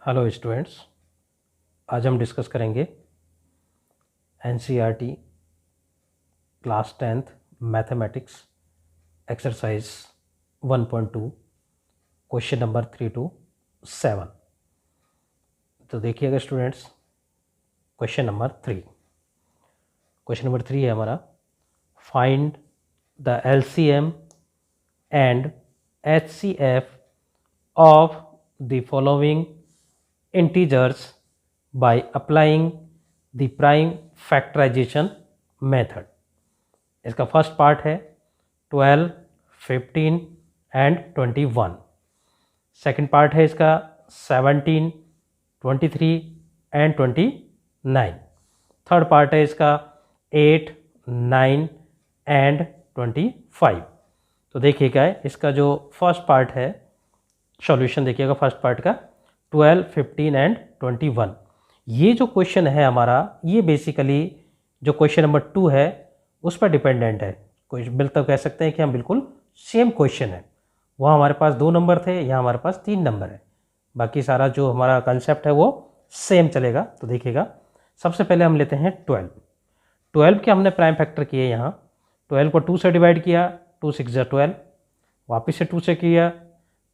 Hello students, आज हम discuss करेंगे NCERT class 10th mathematics exercise 1.2 question number 3 to 7। तो देखिएगा स्टूडेंट्स, क्वेश्चन नंबर 3 है हमारा, find the LCM and HCF of the following integers by applying the prime factorization method। इसका first part है 12, 15 and 21। Second part है इसका 17, 23 and 29। Third part है इसका 8, 9 एंड 25। तो देखिएगा इसका जो फर्स्ट पार्ट है, सॉल्यूशन देखिएगा फर्स्ट पार्ट का 12, 15 एंड 21। ये जो क्वेश्चन है हमारा, ये बेसिकली जो क्वेश्चन नंबर 2 है उस पर डिपेंडेंट है। बिल्कुल कह सकते हैं कि हम बिल्कुल सेम क्वेश्चन है। वहाँ हमारे पास 2 नंबर थे, यहाँ हमारे पास 3 नंबर है। बाकी सारा जो हमारा कंसेप्ट है वो सेम चलेगा। तो देखिएगा, सबसे पहले हम लेते हैं 12 के हमने प्राइम फैक्टर किए। यहाँ 12 को 2 से डिवाइड किया, 2 6 जा 12, वापस से 2 से किया,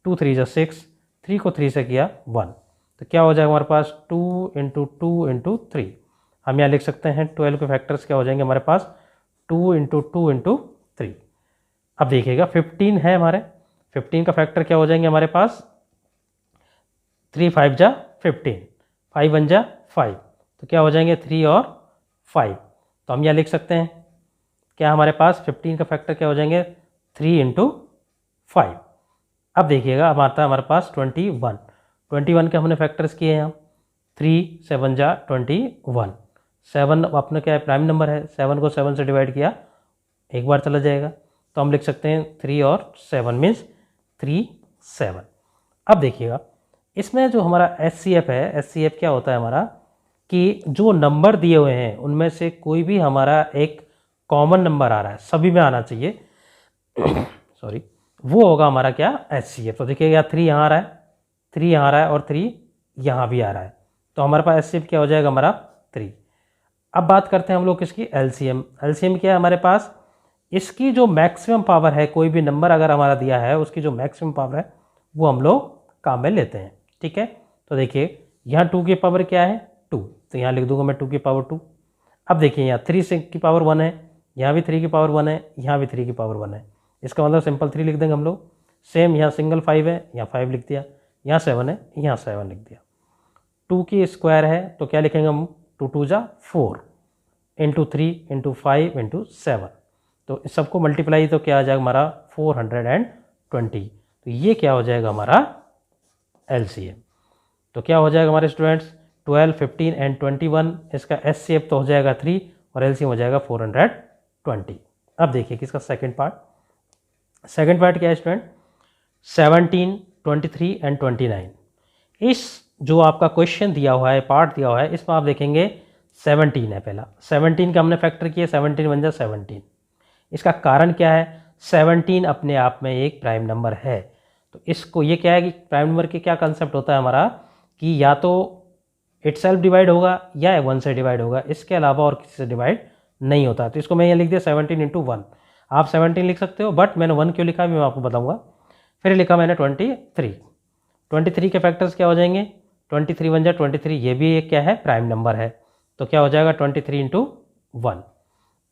2 3 जा 6, 3 को 3 से किया 1। तो क्या हो जाएगा हमारे पास 2 × 2 × 3। हम यहाँ लिख सकते हैं 12 के फैक्टर्स क्या हो जाएंगे हमारे पास 2 × 2 × 3। अब देखिएगा 15 है हमारे, 15 का फैक्टर क्या हो जाएंगे हमारे पास 3 5 जा 15, 5 1 जा 5। तो क्या हो जाएंगे 3 और 5। तो हम यहाँ लिख सकते हैं क्या हमारे पास 15 का फैक्टर क्या हो जाएंगे 3 × 5। अब देखिएगा अब आता है हमारे पास 21 के हमने फैक्टर्स किए हैं। 3 7 जा 21, 7 अपना क्या है प्राइम नंबर है, 7 को 7 से डिवाइड किया एक बार चला जाएगा। तो हम लिख सकते हैं 3 और 7 मीन्स 3 7। अब देखिएगा इसमें जो हमारा एचसीएफ है, एचसीएफ क्या होता है हमारा कि जो नंबर दिए हुए हैं उनमें से कोई भी हमारा एक कॉमन नंबर आ रहा है, सभी में आना चाहिए सॉरी, वो होगा हमारा क्या एचसीएफ। तो देखिएगा 3 यहाँ आ रहा है, 3 यहाँ आ रहा है और 3 यहाँ भी आ रहा है। तो हमारे पास एचसीएफ क्या हो जाएगा हमारा 3। अब बात करते हैं हम लोग किसकी एलसीएम। एलसीएम क्या है हमारे पास, इसकी जो मैक्सिमम पावर है, कोई भी नंबर अगर हमारा दिया है उसकी जो मैक्सिमम पावर है वो हम लोग काम में लेते हैं। ठीक है, तो देखिए यहाँ 2 की पावर क्या है 2, तो यहाँ लिख दूंगा मैं 2 की पावर 2। अब देखिए यहाँ 3 की पावर 1 है, यहाँ भी 3 की पावर 1 है, यहाँ भी 3 की पावर 1 है। इसका मतलब सिंपल 3 लिख देंगे हम लोग। सेम यहाँ सिंगल 5 है, यहाँ 5 लिख दिया, यहाँ 7 है, यहाँ 7 लिख दिया। 2 की स्क्वायर है तो क्या लिखेंगे हम 2 2 जा 4 × 3 × 5 × 7। तो इस सबको मल्टीप्लाई तो क्या आ जाएगा हमारा 420। तो ये क्या हो जाएगा हमारा एलसीएम। तो क्या हो जाएगा हमारे स्टूडेंट्स 12, 15 एंड 21। इसका एचसीएफ तो हो जाएगा 3 और एलसीएम हो जाएगा 420। अब देखिए कि इसका सेकेंड पार्ट क्या है स्टूडेंट 17, 23 एंड 29। इस जो आपका क्वेश्चन दिया हुआ है, पार्ट दिया हुआ है, इसमें आप देखेंगे 17 है पहला। 17 का हमने फैक्टर किया, 17 1 जा 17। इसका कारण क्या है 17 अपने आप में एक प्राइम नंबर है। तो इसको ये क्या है कि प्राइम नंबर के क्या कंसेप्ट होता है हमारा कि या तो इटसेल्फ डिवाइड होगा या 1 से डिवाइड होगा, इसके अलावा और किसी से डिवाइड नहीं होता। तो इसको मैं यहाँ लिख दिया 17 × 1। आप 17 लिख सकते हो, बट मैंने 1 क्यों लिखा मैं आपको बताऊंगा। फिर लिखा मैंने 23 के फैक्टर्स क्या हो जाएंगे 23 1 जा 23, ये भी एक क्या है प्राइम नंबर है। तो क्या हो जाएगा 23 × 1।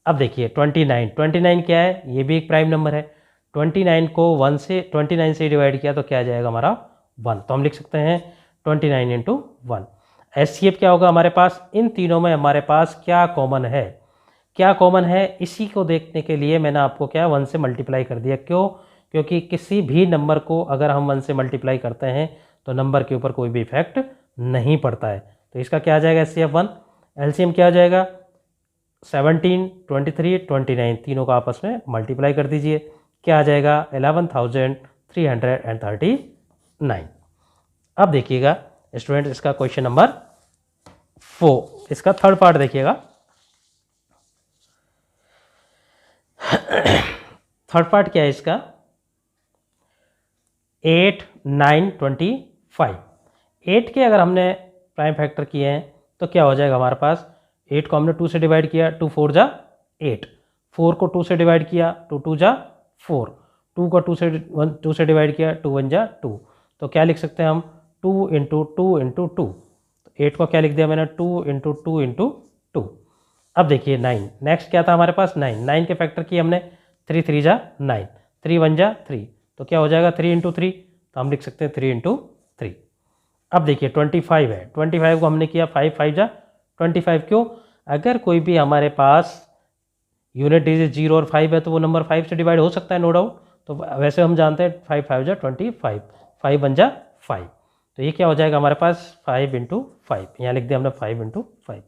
अब देखिए 29 क्या है, ये भी एक प्राइम नंबर है। 29 को 29 से डिवाइड किया तो क्या आ जाएगा हमारा 1। तो हम लिख सकते हैं 29 × 1। एचसीएफ क्या होगा हमारे पास, इन तीनों में हमारे पास क्या कॉमन है, क्या कॉमन है, इसी को देखने के लिए मैंने आपको क्या 1 से मल्टीप्लाई कर दिया। क्यों, क्योंकि किसी भी नंबर को अगर हम 1 से मल्टीप्लाई करते हैं तो नंबर के ऊपर कोई भी इफेक्ट नहीं पड़ता है। तो इसका क्या आ जाएगा एचसीएफ 1। एलसीएम क्या आ जाएगा 17, 23, 29, तीनों को आपस में मल्टीप्लाई कर दीजिए, क्या आ जाएगा 11,339। अब देखिएगा स्टूडेंट इसका क्वेश्चन नंबर 4, इसका थर्ड पार्ट देखिएगा। थर्ड पार्ट क्या है इसका 8, 9, 25। 8 के अगर हमने प्राइम फैक्टर किए हैं तो क्या हो जाएगा हमारे पास, 8 को हमने 2 से डिवाइड किया, 2 4 जा 8, 4 को 2 से डिवाइड किया, 2 2 जा 4, 2 को 2 से डिवाइड किया, 2 1 जा 2। तो क्या लिख सकते हैं हम, 2 इंटू 2 इंटू 2। 8 को क्या लिख दिया मैंने, 2 इंटू 2 इंटू 2। अब देखिए 9, नेक्स्ट क्या था हमारे पास, 9, 9 के फैक्टर किए हमने, 3 3 जा 9, 3 1 जा 3, तो क्या हो जाएगा 3 इंटू 3, तो हम लिख सकते हैं 3 इंटू 3। अब देखिए 25 है, 25 को हमने किया 5 5 जा 25, क्यों, अगर कोई भी हमारे पास यूनिट डिजिट 0 और 5 है तो वो नंबर 5 से डिवाइड हो सकता है, नो डाउट। तो वैसे हम जानते हैं 5 5 जा 25, 5 1 जा 5, तो ये क्या हो जाएगा हमारे पास 5 इंटू 5, यहाँ लिख दिया हमने 5 इंटू 5।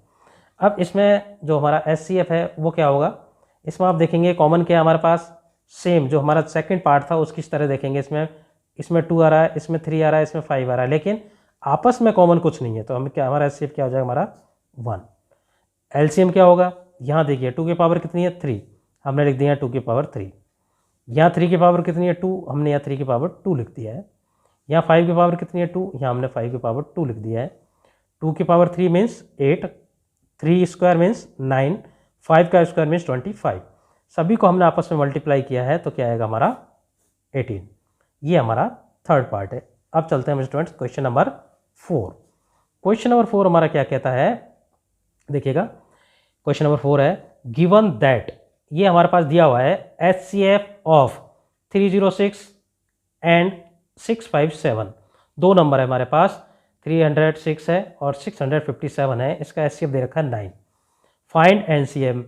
अब इसमें जो हमारा SCF है वो क्या होगा, इसमें आप देखेंगे कॉमन क्या है हमारे पास, सेम जो हमारा सेकंड पार्ट था उसकी तरह देखेंगे, इसमें 2 आ रहा है, इसमें 3 आ रहा है, इसमें 5 आ रहा है, लेकिन आपस में कॉमन कुछ नहीं है, तो हम क्या, हमारा SCF क्या हो जाएगा हमारा 1। LCM क्या होगा, यहाँ देखिए 2 की पावर कितनी है 3, हमने लिख दिया 2 की पावर 3, यहाँ 3 की पावर कितनी है 2, हमने यहाँ 3 की पावर 2 लिख दिया है, यहाँ 5 की पावर कितनी है 2, यहाँ हमने 5 की पावर 2 लिख दिया है, 2 की पावर 3 मीन्स 8, 3 स्क्वायर मीन्स 9, 5 का स्क्वायर मीन्स 25, सभी को हमने आपस में मल्टीप्लाई किया है तो क्या आएगा हमारा 18। ये हमारा थर्ड पार्ट है। अब चलते हैं students question number 4। Question number 4 हमारा क्या कहता है, देखिएगा क्वेश्चन नंबर 4 है, गिवन दैट, ये हमारे पास दिया हुआ है HCF ऑफ 306 एंड 657, दो नंबर है हमारे पास, 306 है और 657 है, इसका HCF दे रखा है 9। फाइंड LCM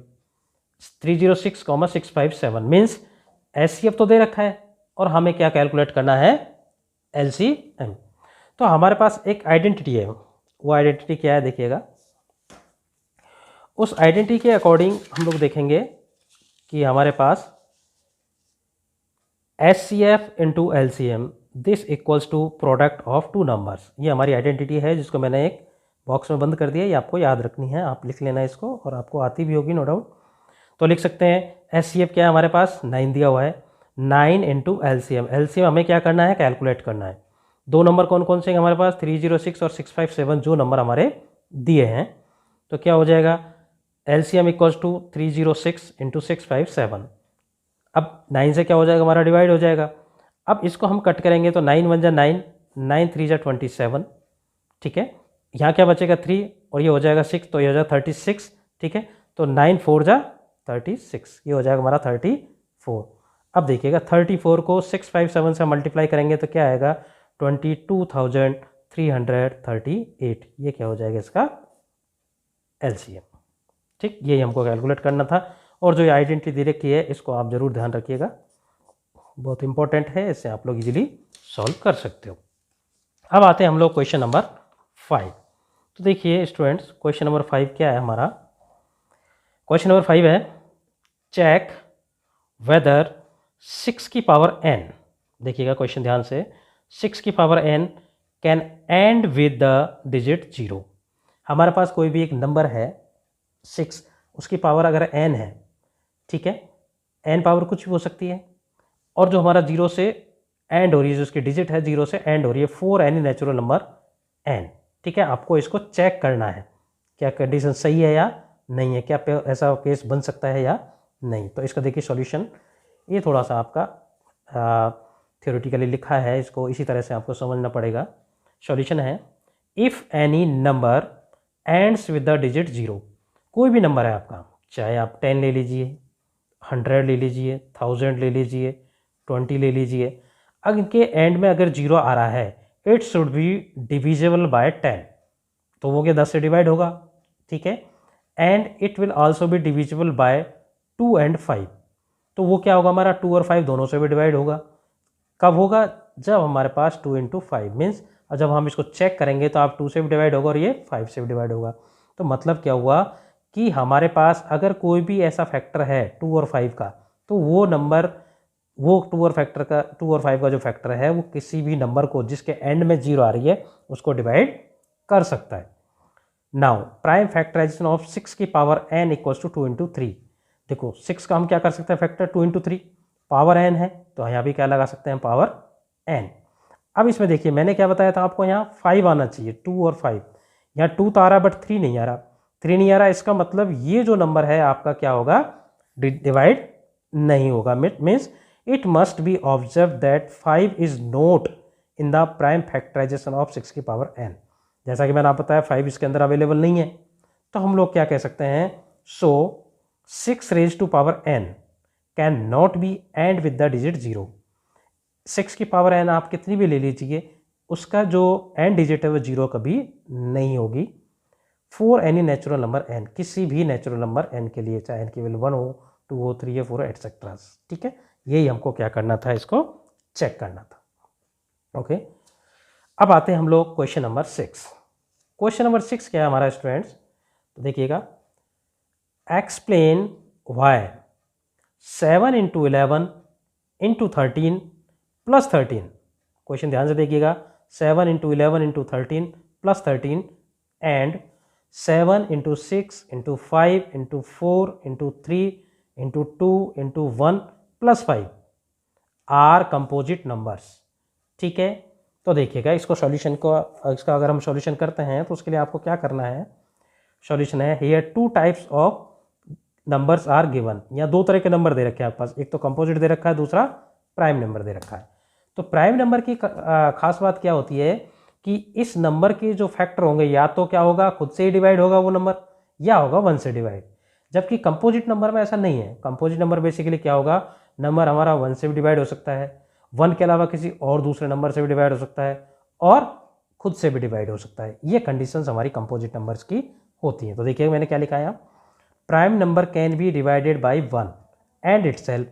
306, 657 मीन्स HCF तो दे रखा है और हमें क्या कैलकुलेट करना है, LCM। तो हमारे पास एक आइडेंटिटी है, वो आइडेंटिटी क्या है देखिएगा, उस आइडेंटिटी के अकॉर्डिंग हम लोग देखेंगे कि हमारे पास HCF into LCM this equals to product of two numbers. ये हमारी आइडेंटिटी है जिसको मैंने एक बॉक्स में बंद कर दिया, ये आपको याद रखनी है, आप लिख लेना इसको और आपको आती भी होगी नो डाउट। तो लिख सकते हैं HCF क्या है हमारे पास 9 दिया हुआ है, 9 इंटू LCM, LCM हमें क्या करना है, कैलकुलेट करना है। दो नंबर कौन कौन से हैं हमारे पास, 306 और 657 जो नंबर हमारे दिए हैं, तो क्या हो जाएगा LCM इक्वल्स टू 306 इंटू 657। अब 9 से क्या हो जाएगा हमारा डिवाइड हो जाएगा। अब इसको हम कट करेंगे तो 9 1 जा 9, 9 3 जा 27, ठीक है, यहाँ क्या बचेगा 3 और ये हो जाएगा 6, तो ये हो जाएगा 36, ठीक है, तो 9 4 जा 36, ये हो जाएगा हमारा 34। अब देखिएगा 34 को 657 से मल्टीप्लाई करेंगे तो क्या आएगा 22,338, ये क्या हो जाएगा इसका LCM, ठीक, ये हमको कैलकुलेट करना था। और जो ये आइडेंटिटी दे रखी है इसको आप जरूर ध्यान रखिएगा, बहुत इंपॉर्टेंट है, इससे आप लोग इजीली सॉल्व कर सकते हो। अब आते हैं हम लोग क्वेश्चन नंबर 5। तो देखिए स्टूडेंट्स क्वेश्चन नंबर 5 क्या है हमारा, क्वेश्चन नंबर 5 है, चेक वेदर 6 की पावर n, देखिएगा क्वेश्चन ध्यान से, 6 की power n can and with the digit 0। हमारे पास कोई भी एक नंबर है 6, उसकी पावर अगर n है, ठीक है, n पावर कुछ भी हो सकती है, और जो हमारा 0 से एंड हो रही है, जो उसकी डिजिट है 0 से एंड हो रही है, 4 एनी नेचुरल नंबर n, ठीक है, आपको इसको चेक करना है क्या कंडीशन सही है या नहीं है, क्या ऐसा केस बन सकता है या नहीं। तो इसका देखिए सॉल्यूशन, ये थोड़ा सा आपका थ्योरेटिकली लिखा है, इसको इसी तरह से आपको समझना पड़ेगा। सॉल्यूशन है, if any number ends with the digit 0, कोई भी नंबर है आपका, चाहे आप 10 ले लीजिए, 100 ले लीजिए, 1000 ले लीजिए, 20 ले लीजिए, अगर इनके एंड में अगर 0 आ रहा है, it should be divisible by 10, तो वो क्या 10 से डिवाइड होगा, ठीक है, and it will also be divisible by 2 and 5, तो वो क्या होगा हमारा 2 और 5 दोनों से भी डिवाइड होगा। कब होगा, जब हमारे पास 2 इंटू 5 मीन्स, और जब हम इसको चेक करेंगे तो आप 2 से भी डिवाइड होगा और ये 5 से भी डिवाइड होगा। तो मतलब क्या हुआ कि हमारे पास अगर कोई भी ऐसा फैक्टर है 2 और 5 का, तो वो नंबर, वो 2 और 5 का जो फैक्टर है वो किसी भी नंबर को जिसके एंड में 0 आ रही है उसको डिवाइड कर सकता है। नाउ प्राइम फैक्टराइजेशन ऑफ 6 की power n equals to 2 into 3, देखो 6 का हम क्या कर सकते हैं फैक्टर 2 इंटू 3, पावर n है तो यहाँ भी क्या लगा सकते हैं पावर n। अब इसमें देखिए मैंने क्या बताया था आपको, यहाँ 5 आना चाहिए, 2 और 5, यहाँ 2 तो आ रहा है बट 3 नहीं आ रहा, 3 नहीं आ रहा, इसका मतलब ये जो नंबर है आपका क्या होगा, डिवाइड नहीं होगा। Means it must be observe that 5 is not in the prime factorisation of 6 की पावर n। जैसा कि मैंने आपको बताया 5 इसके अंदर अवेलेबल नहीं है, तो हम लोग क्या कह सकते हैं, so 6 raise to power n can not be end with the digit 0। 6 की पावर n आप कितनी भी ले लीजिए, उसका जो एंड डिजिट है वो 0 कभी नहीं होगी। For any natural number n, किसी भी नेचुरल नंबर n के लिए, चाहे n की वैल्यू 1 हो, 2 हो, 3 हो, 4 हो, एटसेट्रा। ठीक है, यही हमको क्या करना था, इसको चेक करना था। ओके, अब आते हैं हम लोग क्वेश्चन नंबर 6। क्वेश्चन नंबर 6 क्या है हमारा स्टूडेंट्स, तो देखिएगा, explain why 7 into 11 into 13 plus 13। Question ध्यान से देखिएगा, 7 into 11 into 13 plus 13 and 7 into 6 into 5 into 4 into 3 into 2 into 1 plus 5 are composite numbers. ठीक है, तो देखिएगा इसको सॉल्यूशन को, इसका अगर हम सॉल्यूशन करते हैं तो उसके लिए आपको क्या करना है, सॉल्यूशन है here 2 types of numbers are given. यहाँ 2 तरह के नंबर दे रखे हैं आपके पास, एक तो कंपोजिट दे रखा है, दूसरा प्राइम नंबर दे रखा है। तो प्राइम नंबर की खास बात क्या होती है कि इस नंबर के जो फैक्टर होंगे, या तो क्या होगा, खुद से ही डिवाइड होगा वो नंबर, या होगा 1 से डिवाइड। जबकि कंपोजिट नंबर में ऐसा नहीं है। कंपोजिट नंबर बेसिकली क्या होगा, नंबर हमारा 1 से भी डिवाइड हो सकता है, 1 के अलावा किसी और दूसरे नंबर से भी डिवाइड हो सकता है, और खुद से भी डिवाइड हो सकता है। ये कंडीशंस हमारी कंपोजिट नंबर्स की होती हैं। तो देखिए मैंने क्या लिखा है यहाँ, prime number can be divided by 1 and itself.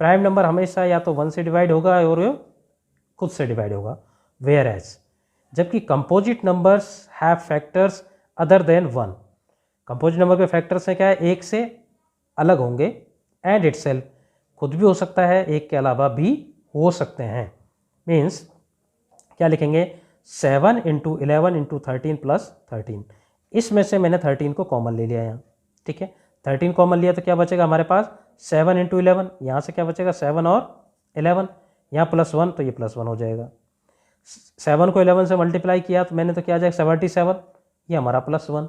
Prime number हमेशा या तो 1 से डिवाइड होगा और खुद से डिवाइड होगा। वेयर एज, जबकि composite numbers have factors other than 1। Composite number के फैक्टर्स हैं क्या है, एक से अलग होंगे, एंड इटसेल्फ, खुद भी हो सकता है, एक के अलावा भी हो सकते हैं। मीन्स क्या लिखेंगे, 7 इंटू 11 इंटू 13 प्लस 13। इसमें से मैंने 13 को कॉमन ले लिया यहाँ। ठीक है, 13 कॉमन लिया तो क्या बचेगा हमारे पास, 7 इंटू 11, यहाँ से क्या बचेगा 7 और 11, यहाँ प्लस 1 तो ये प्लस 1 हो जाएगा। 7 को 11 से मल्टीप्लाई किया तो मैंने तो क्या आ जाएगा 77, ये हमारा प्लस 1,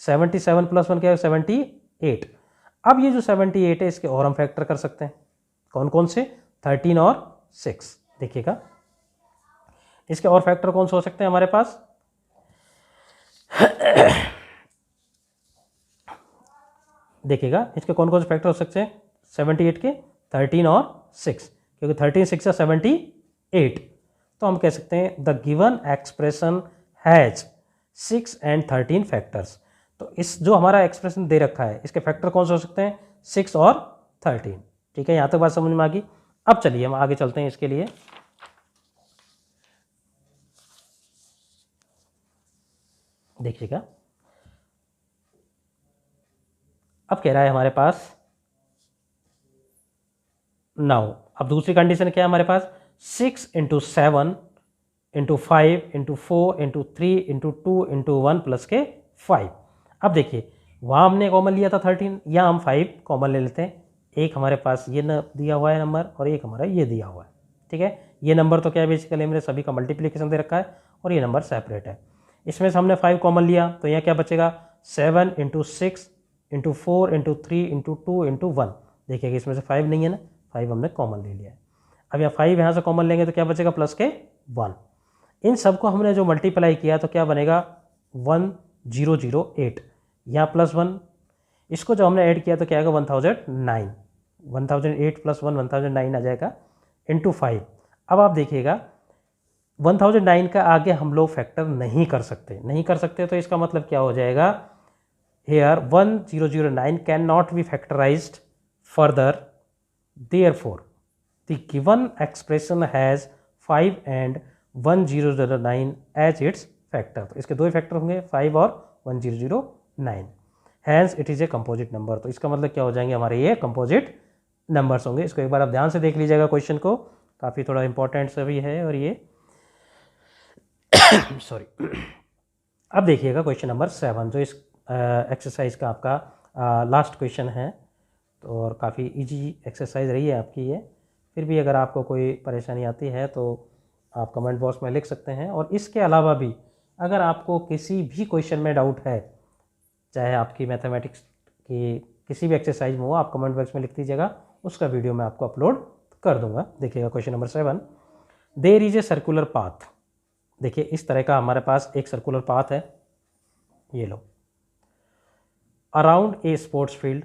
77 प्लस 1 क्या है 78। अब ये जो 78 है इसके और हम फैक्टर कर सकते हैं, कौन कौन से, 13 और 6। देखिएगा इसके और फैक्टर कौन से हो सकते हैं हमारे पास, देखिएगा इसके कौन कौन से फैक्टर हो सकते हैं 78 के, 13 और 6, क्योंकि 13 6 या 78। तो हम कह सकते हैं the given expression has 6 and 13 factors. तो इस जो हमारा एक्सप्रेशन दे रखा है इसके फैक्टर कौन से हो सकते हैं, 6 और 13। ठीक है, यहाँ तक बात समझ में आ गई। अब चलिए हम आगे चलते हैं इसके लिए। देखिएगा अब कह रहा है हमारे पास नाउ, अब दूसरी कंडीशन क्या है हमारे पास, 6 into 7 into 5 into 4 into 3 into 2 into 1 plus के 5। अब देखिए वहाँ हमने कॉमन लिया था 13, यहाँ हम 5 कॉमन ले लेते हैं। एक हमारे पास ये न दिया हुआ है नंबर और एक हमारा ये दिया हुआ है। ठीक है, ये नंबर तो क्या है बेसिकली हमने सभी का मल्टीप्लिकेशन दे रखा है और ये नंबर सेपरेट है। इसमें से हमने 5 कॉमन लिया तो यहाँ क्या बचेगा 7 into 6 into 4 into 3 into 2 into 1। देखिएगा इसमें से 5 नहीं है ना, 5 हमने कॉमन ले लिया है। अब यहाँ 5 यहाँ से कॉमन लेंगे तो क्या बचेगा प्लस के 1। इन सबको हमने जो मल्टीप्लाई किया तो क्या बनेगा 1008, यहाँ प्लस 1, इसको जो हमने ऐड किया तो क्या आएगा 1009, 1008 प्लस 1 1009 आ जाएगा इंटू 5। अब आप देखिएगा 1009 का आगे हम लोग फैक्टर नहीं कर सकते, तो इसका मतलब क्या हो जाएगा, here 1009 can not be factorised further, therefore the given expression has 5 and 1009 as its factor. तो इसके दो ही फैक्टर होंगे 5 और 1009, hence it is a composite number. तो इसका मतलब क्या हो जाएंगे हमारे ये कंपोजिट नंबर्स होंगे। इसको एक बार आप ध्यान से देख लीजिएगा, क्वेश्चन को काफ़ी थोड़ा इंपॉर्टेंट सा भी है और ये सॉरी। अब देखिएगा क्वेश्चन नंबर 7 जो इस एक्सरसाइज का आपका लास्ट क्वेश्चन है, तो और काफ़ी इजी एक्सरसाइज रही है आपकी ये। फिर भी अगर आपको कोई परेशानी आती है तो आप कमेंट बॉक्स में लिख सकते हैं। और इसके अलावा भी अगर आपको किसी भी क्वेश्चन में डाउट है, चाहे आपकी मैथमेटिक्स की किसी भी एक्सरसाइज में हो, आप कमेंट बॉक्स में लिख दीजिएगा, उसका वीडियो मैं आपको अपलोड कर दूंगा। देखिएगा question number 7, there is a circular path. देखिए इस तरह का हमारे पास एक सर्कुलर पाथ है, ये लो, around a sports field,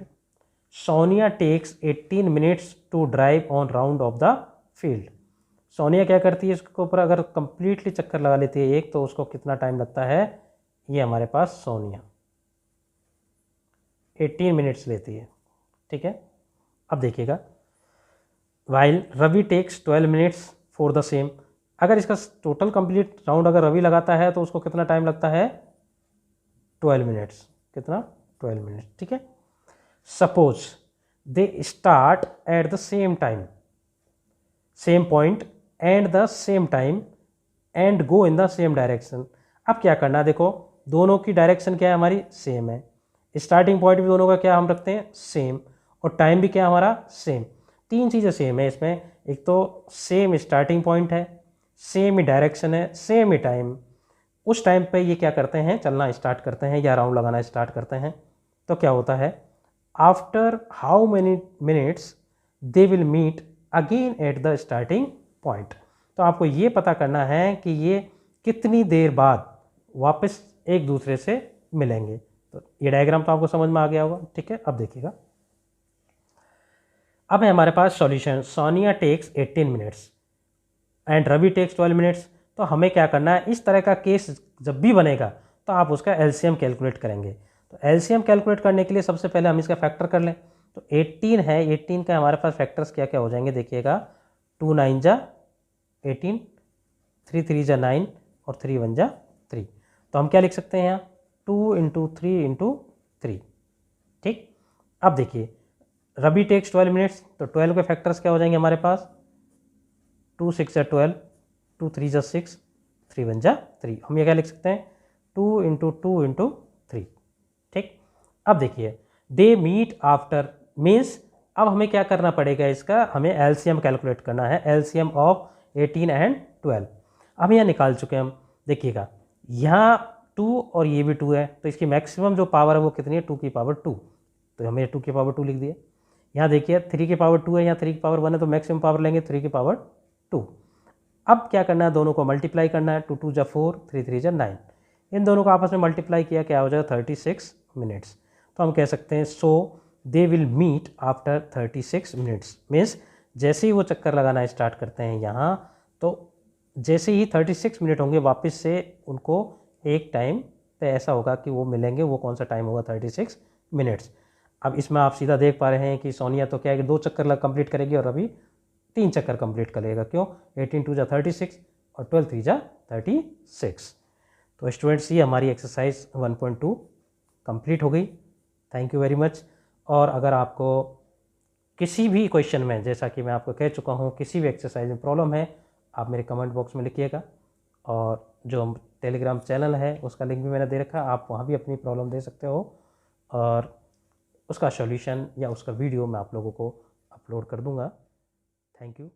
Sonia takes 18 minutes to drive on round of the field. Sonia क्या करती है, इसके ऊपर अगर कंप्लीटली चक्कर लगा लेती है एक, तो उसको कितना टाइम लगता है, ये हमारे पास सोनिया 18 मिनट्स लेती है, ठीक है। अब देखिएगा, while Ravi takes 12 minutes for the same. अगर इसका टोटल कंप्लीट राउंड अगर रवि लगाता है तो उसको कितना टाइम लगता है, 12 मिनट्स। कितना, 12 मिनट्स, ठीक है। Suppose they start at the same time, same point and the same time and go in the same direction. अब क्या करना है, देखो दोनों की डायरेक्शन क्या है, हमारी सेम है, स्टार्टिंग पॉइंट भी दोनों का क्या हम रखते हैं, सेम, और टाइम भी क्या हमारा सेम। तीन चीज़ें सेम है इसमें, एक तो सेम स्टार्टिंग पॉइंट है, सेम ही डायरेक्शन है, सेम ही टाइम। उस टाइम पे ये क्या करते हैं, चलना स्टार्ट करते हैं या राउंड लगाना स्टार्ट करते हैं। तो क्या होता है, after how many minutes they will meet again at the starting point. तो आपको ये पता करना है कि ये कितनी देर बाद वापस एक दूसरे से मिलेंगे। तो ये डायग्राम तो आपको समझ में आ गया होगा, ठीक है। अब देखिएगा, अब है हमारे पास solution, Sonia takes 18 minutes and Ravi takes 12 minutes. तो हमें क्या करना है, इस तरह का केस जब भी बनेगा तो आप उसका एलसीएम कैलकुलेट करेंगे। तो एलसीएम कैलकुलेट करने के लिए सबसे पहले हम इसका फैक्टर कर लें। तो 18 है, 18 का हमारे पास फैक्टर्स क्या क्या हो जाएंगे, देखिएगा, 2 9 जा 18, 3 3 जा 9 और 3 1 जा 3। तो हम क्या लिख सकते हैं यहाँ, 2 इंटू 3 इंटू 3, ठीक। अब देखिए रवि टेक्स 12 मिनट्स, तो 12 के फैक्टर्स क्या हो जाएंगे हमारे पास, 2 6 जा 12, 2 3 जा 6, 3 1 जा 3। हम ये क्या लिख सकते हैं, 2 इंटू 2 इंटू 3, ठीक। अब देखिए दे मीट आफ्टर, मीन्स अब हमें क्या करना पड़ेगा, इसका हमें एलसीएम कैलकुलेट करना है, एलसीएम ऑफ 18 एंड 12। अब यहाँ निकाल चुके हैं हम, देखिएगा यहाँ 2 और ये भी 2 है, तो इसकी मैक्सिमम जो पावर है वो कितनी है, 2 की पावर 2। तो हमने 2 की पावर 2 लिख दिया। यहाँ देखिए 3 की पावर 2 है, यहाँ 3 की पावर 1 है, तो मैक्सिमम पावर लेंगे 3 की पावर 2। अब क्या करना है, दोनों को मल्टीप्लाई करना है, 2 2 जा 4, 3 3 जा 9। इन दोनों को आपस में मल्टीप्लाई किया, क्या हो जाएगा, 36 मिनट्स। तो हम कह सकते हैं so they will meet after 36 minutes. Means जैसे ही वो चक्कर लगाना स्टार्ट करते हैं यहाँ, तो जैसे ही 36 मिनट होंगे वापस से उनको एक टाइम पे ऐसा होगा कि वो मिलेंगे। वो कौन सा टाइम होगा, 36 मिनट्स। अब इसमें आप सीधा देख पा रहे हैं कि सोनिया तो क्या है कि 2 चक्कर कंप्लीट करेगी और रवि 3 चक्कर कंप्लीट करेगा। क्यों, 18 2 जा 36 और 12 3 जा 36। तो स्टूडेंट्स ये हमारी एक्सरसाइज 1.2 कंप्लीट हो गई। Thank you very much. और अगर आपको किसी भी क्वेश्चन में, जैसा कि मैं आपको कह चुका हूँ, किसी भी एक्सरसाइज में प्रॉब्लम है, आप मेरे कमेंट बॉक्स में लिखिएगा। और जो टेलीग्राम चैनल है उसका लिंक भी मैंने दे रखा है, आप वहाँ भी अपनी प्रॉब्लम दे सकते हो और उसका सॉल्यूशन या उसका वीडियो मैं आप लोगों को अपलोड कर दूँगा। Thank you.